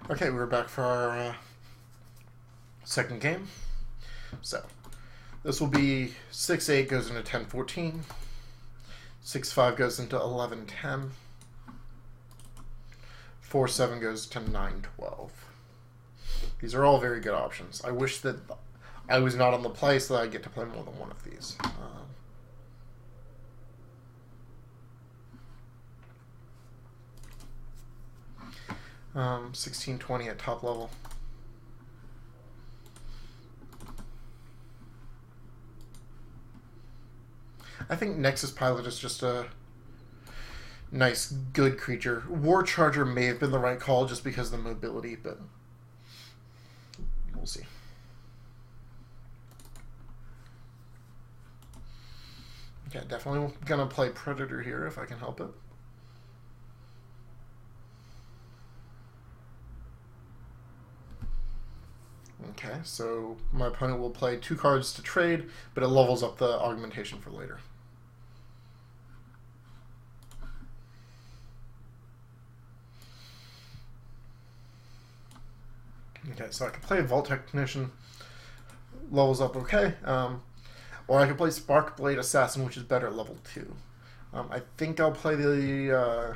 Okay, we're back for our second game. So, this will be 6-8 goes into 10-14. 6-5 goes into 11-10. 4-7 goes to 9-12. These are all very good options. I wish that I was not on the play so that I get to play more than one of these. 16-20 at top level. I think Nexus Pilot is just a nice, good creature. War Charger may have been the right call just because of the mobility, but we'll see. Okay, definitely gonna play Predator here if I can help it. Okay, so my opponent will play 2 cards to trade, but it levels up the augmentation for later. Okay, so I can play Vault Technician, levels up okay, or I can play Sparkblade Assassin, which is better at level 2. I think I'll play the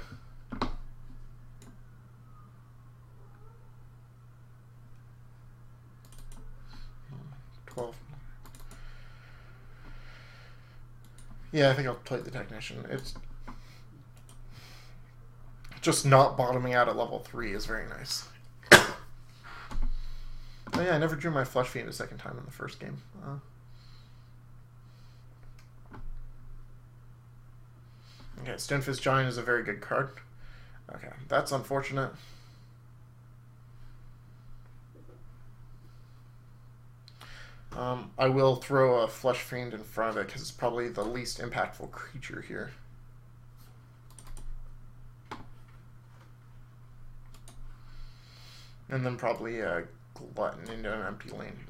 12. Yeah, I think I'll play the Technician. It's just not bottoming out at level 3 is very nice. Oh yeah, I never drew my Flesh Fiend a second time in the first game. Okay, Stonefist Giant is a very good card. Okay, that's unfortunate. I will throw a Flesh Fiend in front of it because it's probably the least impactful creature here. And then probably a Glutton into an empty lane.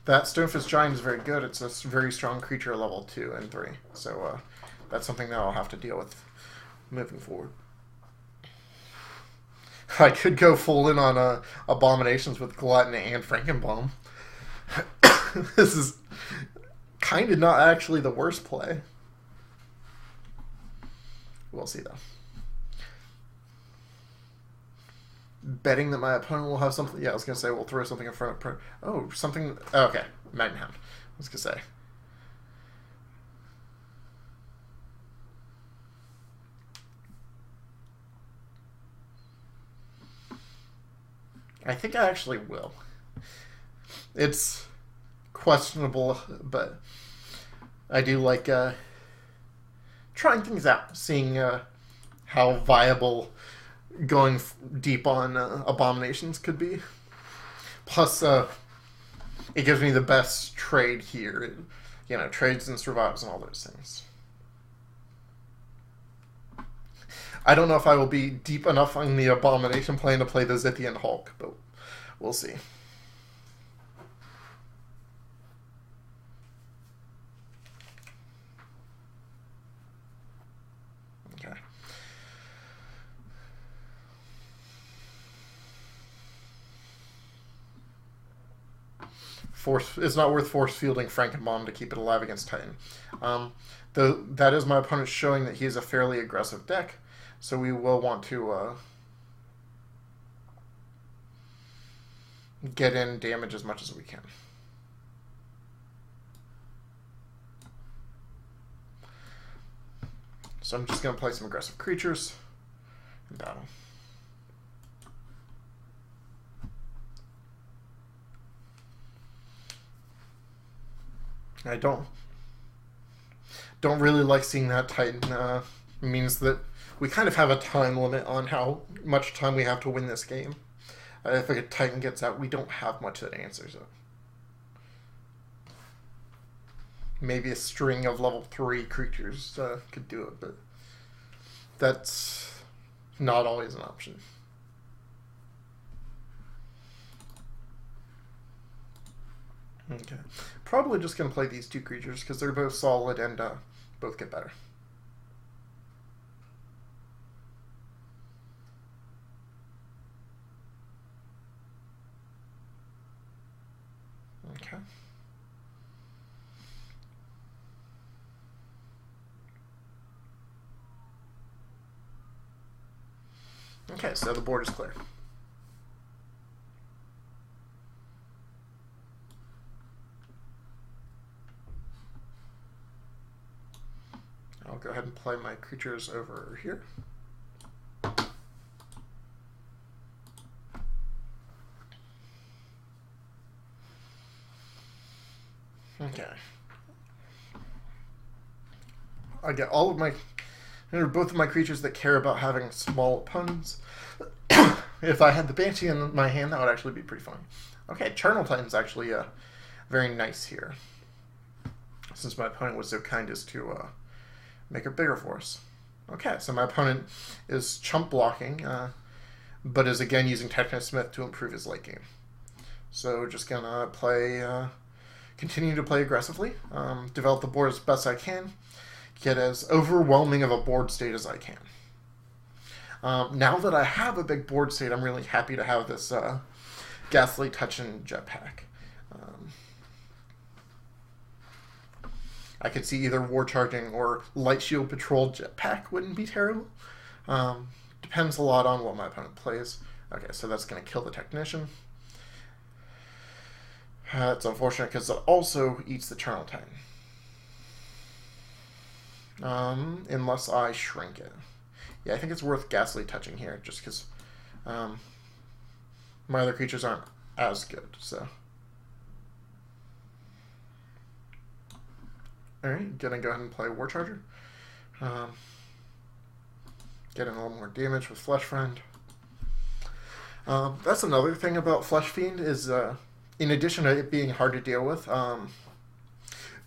That Stonefist Giant is very good. It's a very strong creature at level 2 and 3. So that's something that I'll have to deal with moving forward. I could go full in on Abominations with Glutton and Frankenbaum. This is kind of not actually the worst play. We'll see, though. Betting that my opponent will have something... Yeah, I was going to say we'll throw something in front of... Oh, something... Oh, okay, Magnahound. I was going to say. I think I actually will. It's questionable, but I do like trying things out, seeing how viable going deep on Abominations could be. Plus, it gives me the best trade here. You know, trades and survives and all those things. I don't know if I will be deep enough on the Abomination plane to play the Zithian Hulk, but we'll see. Okay. It's not worth force fielding Frankenbaum to keep it alive against Titan. Though that is my opponent showing that he is a fairly aggressive deck, so we will want to get in damage as much as we can. So I'm just going to play some aggressive creatures in battle. I don't really like seeing that Titan. Means that we kind of have a time limit on how much time we have to win this game. If a Titan gets out, we don't have much that answers it. Maybe a string of level 3 creatures could do it, but that's not always an option. Okay. Probably just going to play these 2 creatures because they're both solid and both get better. Okay. Okay, so the board is clear. I'll go ahead and play my creatures over here. Okay. I get all of my, both of my creatures that care about having small opponents. If I had the Banshee in my hand, that would actually be pretty funny. Okay, Charnel Titan's actually very nice here, since my opponent was so kind as to make it bigger for us. Okay, so my opponent is chump blocking, but is again using Technosmith to improve his late game. So just gonna play, continue to play aggressively, develop the board as best I can, get as overwhelming of a board state as I can. Now that I have a big board state, I'm really happy to have this Ghastly Touch and Jetpack. I could see either War Charging or Light Shield Patrol Jetpack wouldn't be terrible. Depends a lot on what my opponent plays. Okay, so that's going to kill the Technician. It's unfortunate because it also eats the Charnel Titan. Unless I shrink it. Yeah, I think it's worth Ghastly Touching here, just because my other creatures aren't as good, so. Alright, gonna go ahead and play War Charger. Getting a little more damage with Flesh Friend. That's another thing about Flesh Fiend is, in addition to it being hard to deal with,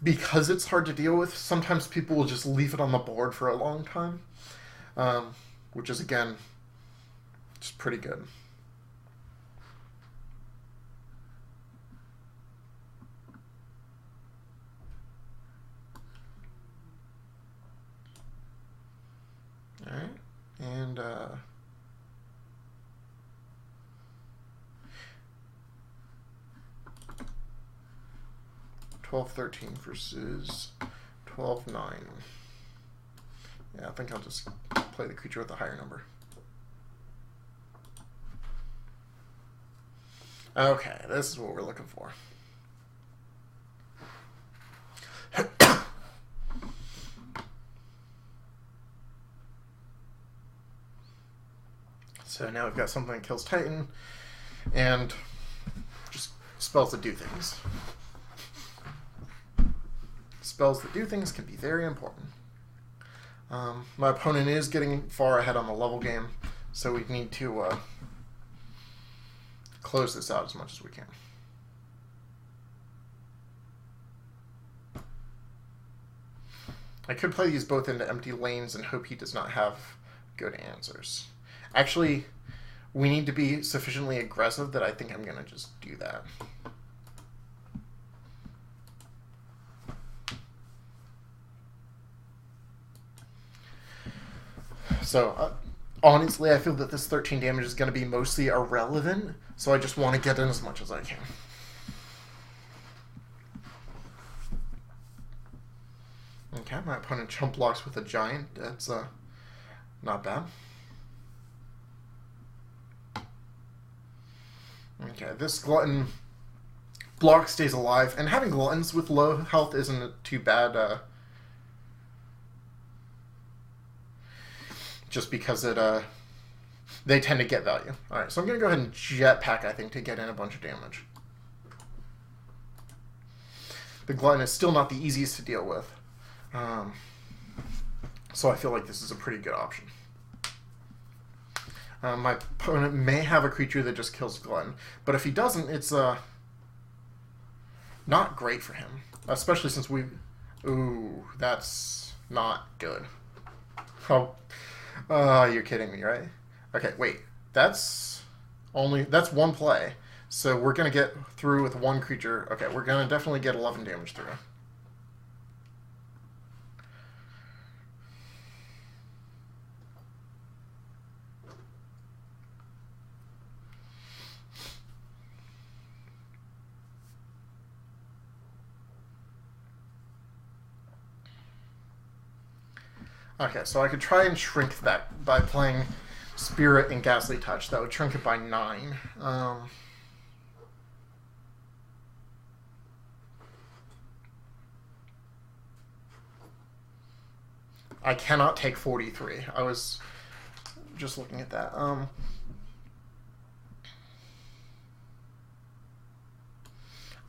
because it's hard to deal with, sometimes people will just leave it on the board for a long time, which is, again, just pretty good. Alright, and 12-13 versus 12-9. Yeah, I think I'll just play the creature with the higher number. Okay, this is what we're looking for. So now we've got something that kills Titan, and just spells that do things. Spells that do things can be very important. My opponent is getting far ahead on the level game, so we need to close this out as much as we can. I could play these both into empty lanes and hope he does not have good answers. Actually, we need to be sufficiently aggressive that I think I'm going to just do that. So, honestly, I feel that this 13 damage is going to be mostly irrelevant, so I just want to get in as much as I can. Okay, my opponent chump blocks with a giant. That's not bad. Okay, this glutton block stays alive, and having gluttons with low health isn't too bad, just because it, they tend to get value. Alright, so I'm going to go ahead and Jetpack, I think, to get in a bunch of damage. The glutton is still not the easiest to deal with, so I feel like this is a pretty good option. My opponent may have a creature that just kills Glutton, but if he doesn't, it's not great for him. Especially since we... Ooh, that's not good. Oh, you're kidding me, right? Okay, wait. That's one play. So we're going to get through with one creature. Okay, we're going to definitely get 11 damage through. Okay, so I could try and shrink that by playing Spirit and Ghastly Touch. That would shrink it by 9. I cannot take 43. I was just looking at that.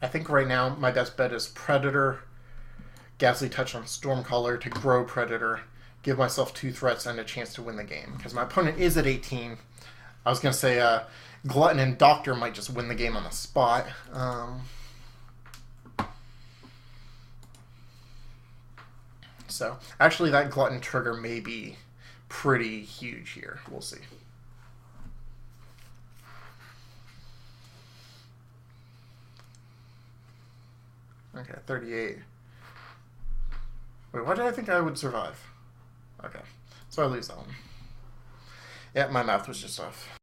I think right now my best bet is Predator, Ghastly Touch on Stormcaller to grow Predator, give myself 2 threats and a chance to win the game. Because my opponent is at 18. I was going to say Glutton and Doctor might just win the game on the spot. So, actually that Glutton trigger may be pretty huge here. We'll see. Okay, 38. Wait, why did I think I would survive? Okay, so I lose that one. Yeah, my math was just off.